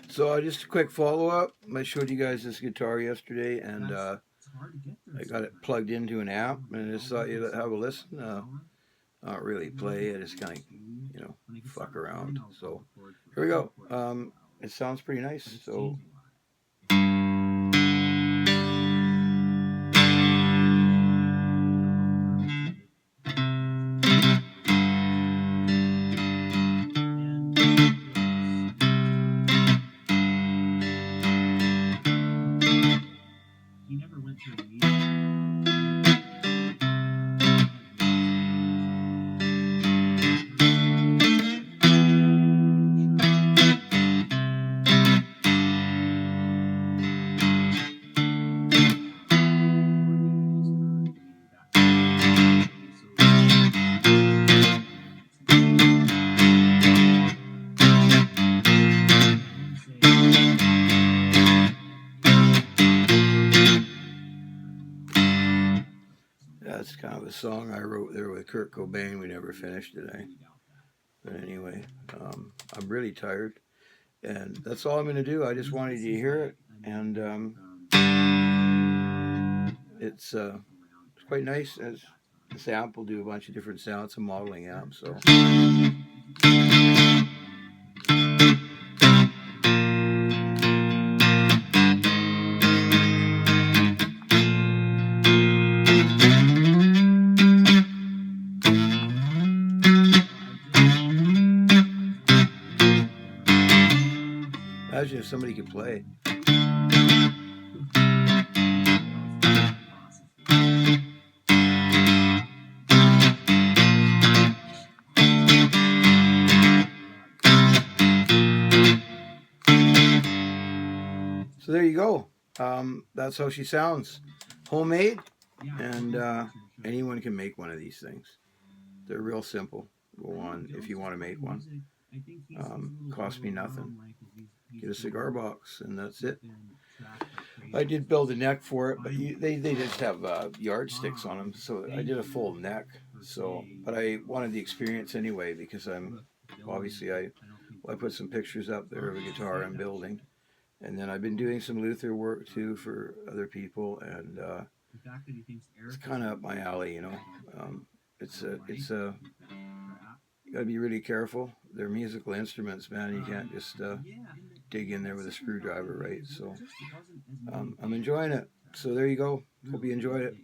So just a quick follow-up. I showed you guys this guitar yesterday, and I got it plugged into an amp, and I just thought you'd have a listen. Not really play, I just kind of, fuck around. So here we go. It sounds pretty nice. So. That's kind of a song I wrote there with Kurt Cobain. We never finished it, But anyway, I'm really tired, and that's all I'm going to do. I just wanted you to hear it, and it's quite nice. As this amp will do a bunch of different sounds. It's a modeling amp, so. Imagine if somebody could play. So there you go. That's how she sounds. Homemade, and anyone can make one of these things. They're real simple. Go on if you want to make one. Cost me nothing. Get a cigar box, and that's it. I did build a neck for it, but they just have yardsticks on them, so I did a full neck. So, but I wanted the experience anyway, because obviously I put some pictures up there of a guitar I'm building, and then I've been doing some Luther work too for other people, and it's kind of up my alley, It's you gotta be really careful. They're musical instruments, man. You can't just dig in there with a screwdriver, right? So I'm enjoying it. So there you go. Hope you enjoyed it.